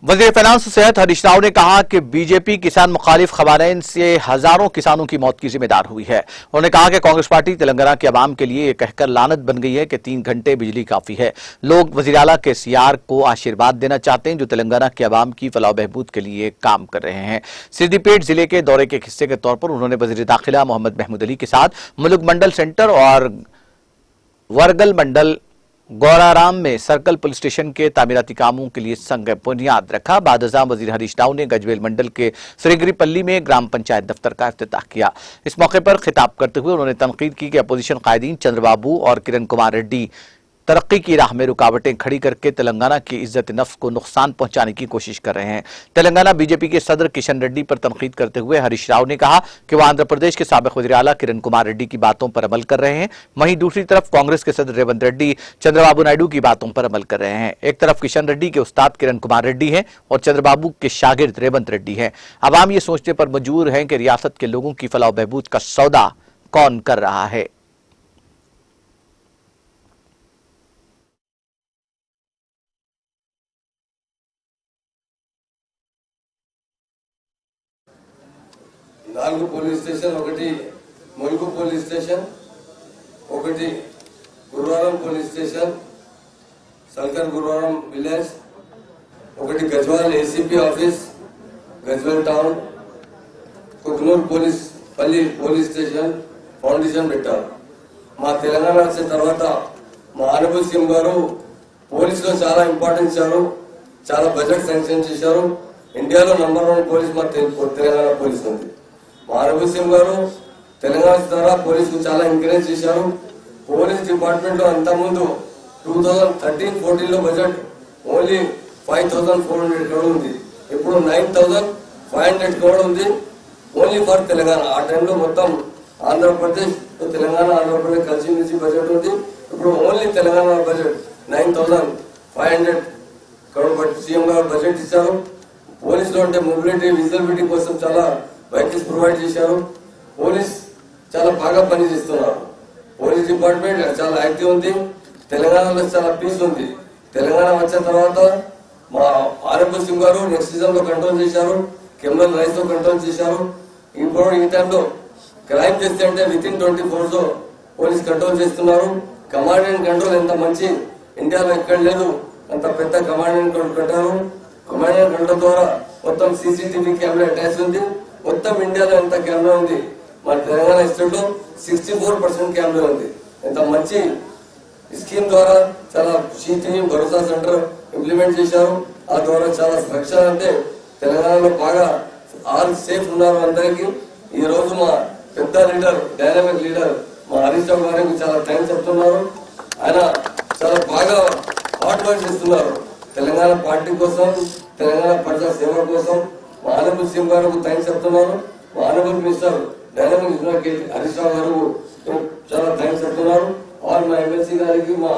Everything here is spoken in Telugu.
वज़ीर फाइनेंस सेहत हरीश राव ने कहा कि बीजेपी किसान मुखालिफ क़वानीन से हजारों किसानों की मौत की जिम्मेदार हुई है। उन्होंने कहा कि कांग्रेस पार्टी तेलंगाना के अवाम के लिए कहकर लानत बन गई है कि 3 घंटे बिजली काफी है। लोग वज़ीर आला के सीआर को आशीर्वाद देना चाहते हैं जो तेलंगाना के अवाम की फलाह बहबूद के लिए काम कर रहे हैं। सिद्दीपेट जिले के दौरे के हिस्से के तौर पर उन्होंने वज़ीर दाखिला मोहम्मद महमूद अली के साथ मुलुक मंडल सेंटर और वरगल मंडल गौराराम में सर्कल पुलिस स्टेशन के तामीराती कामों के लिए संग बुनियाद रखा। बादजाम वजीर हरीश राव ने गजवेल मंडल के श्रीगिरीपल्ली में ग्राम पंचायत दफ्तर का इफ्तिताह किया। इस मौके पर खिताब करते हुए उन्होंने तनकीद की कि अपोजिशन कायदीन चंद्रबाबू और किरण कुमार रेड्डी तरक्की की राह में रुकावटें खड़ी करके तेलंगाना की इज्जत नफ्स को नुकसान पहुंचाने की कोशिश कर रहे हैं। तेलंगाना बीजेपी के सदर किशन रेड्डी पर तनकीद करते हुए हरीश राव ने कहा कि वह आंध्र प्रदेश के साबिक वज़ीर आला किरण कुमार रेड्डी की बातों पर अमल कर रहे हैं। वहीं दूसरी तरफ कांग्रेस के सदर रेवंत रेड्डी चंद्रबाबू नायडू की बातों पर अमल कर रहे हैं। एक तरफ किशन रेड्डी के उस्ताद किरण कुमार रेड्डी हैं और चंद्रबाबू के शागिर्द रेवंत रेड्डी हैं। अवाम ये सोचने पर मजबूर हैं कि रियासत के लोगों की फलाह बहबूद का सौदा कौन कर रहा है। నాలుగు పోలీస్ స్టేషన్, ఒకటి ములుగు పోలీస్ స్టేషన్, ఒకటి గురువారం పోలీస్ స్టేషన్, సల్కర్ గురువారం విలేజ్, ఒకటి Gajwel ACP office Gajwel town, Kuknoor police పల్లి పోలీస్ స్టేషన్ ఫౌండేషన్ పెట్టారు. మా తెలంగాణ వచ్చిన తర్వాత మా ఆనబుల్ సీఎం గారు పోలీసులో చాలా ఇంపార్టెన్స్ ఇచ్చారు, చాలా బడ్జెట్ శాంక్షన్ చేశారు. ఇండియాలో నంబర్ 1 పోలీస్ మా తెలంగాణ పోలీస్ ఉంది. ఆనబుల్ సీఎం గారు తెలంగాణ ద్వారా పోలీసులు చాలా ఎంకరేజ్ చేశారు. పోలీస్ డిపార్ట్మెంట్ లో అంత ముందు 2013-14 బడ్జెట్ ఓన్లీ 5400 crore ఉంది. ఇప్పుడు 9500 crore ఉంది ఓన్లీ ఫర్ తెలంగాణ. ఆ టైంలో మొత్తం ఆంధ్రప్రదేశ్ తెలంగాణ ఆంధ్రప్రదేశ్ కలిసి మిలిసి బడ్జెట్ ఉంది. ఇప్పుడు only Telangana budget 9500 crore CM గారు బడ్జెట్ ఇచ్చారు. పోలీసులో అంటే మొబిలిటీ విజిబిలిటీ కోసం చాలా వెహికల్స్ ప్రొవైడ్ చేశారు. పోలీస్ చాలా బాగా పనిచేస్తున్నారు. పోలీస్ డిపార్ట్మెంట్ చాలా యాక్టివ్ ఉంది. తెలంగాణలో చాలా పీస్ ఉంది. తెలంగాణ వచ్చిన తర్వాత మా ఆనబుల్ సింగ్ గారు నెక్స్టిజం లో కంట్రోల్ చేశారు, కెమికల్ రైస్ లో కంట్రోల్ చేశారు. ఇప్పుడు ఈ టైంలో క్రైమ్ చేస్తే అంటే వితిన్ 24 hours పోలీస్ కంట్రోల్ చేస్తున్నారు. కమాండ్ అండ్ కంట్రోల్ ఎంత మంచి ఇండియాలో ఎక్కడ లేదు, అంత పెద్ద కమాండ్ అండ్ కంట్రోల్ కట్టారు. కమాండ్ అండ్ కంట్రోల్ ద్వారా మొత్తం సీసీటీవీ కెమెరా అటాచ్ ఉంది. మొత్తం ఇండియాలో ఎంత కెమెరా ఉంది, మన తెలంగాణ స్టేట్ లో 64% కెమెరా ఉంది. ఎంత మంచి స్కీమ్ ద్వారా చాలా సీటీవీ భరోసా సెంటర్ ఇంప్లిమెంట్ చేశారు. ఆ ద్వారా చాలా రక్షణ అంటే తెలంగాణలో బాగా ఆల్ సేఫ్ ఉన్నారు అందరికీ. ఈ రోజు మా పెద్ద లీడర్, డైనామిక్ లీడర్ మా హరీష్ రావు గారికి చాలా థ్యాంక్స్ చెప్తున్నారు. ఆయన చాలా బాగా హార్డ్ వర్క్ చేస్తున్నారు తెలంగాణ పార్టీ కోసం, తెలంగాణ ప్రజా సేవ కోసం. మా ఆనబుల్ సీఎం గారికి థ్యాంక్స్ చెప్తున్నారు. మా honourable minister dynamic Harish Rao గారు చాలా థ్యాంక్స్ చెప్తున్నారు. ఆల్ మా ఎమ్మెల్సీ గారికి, మా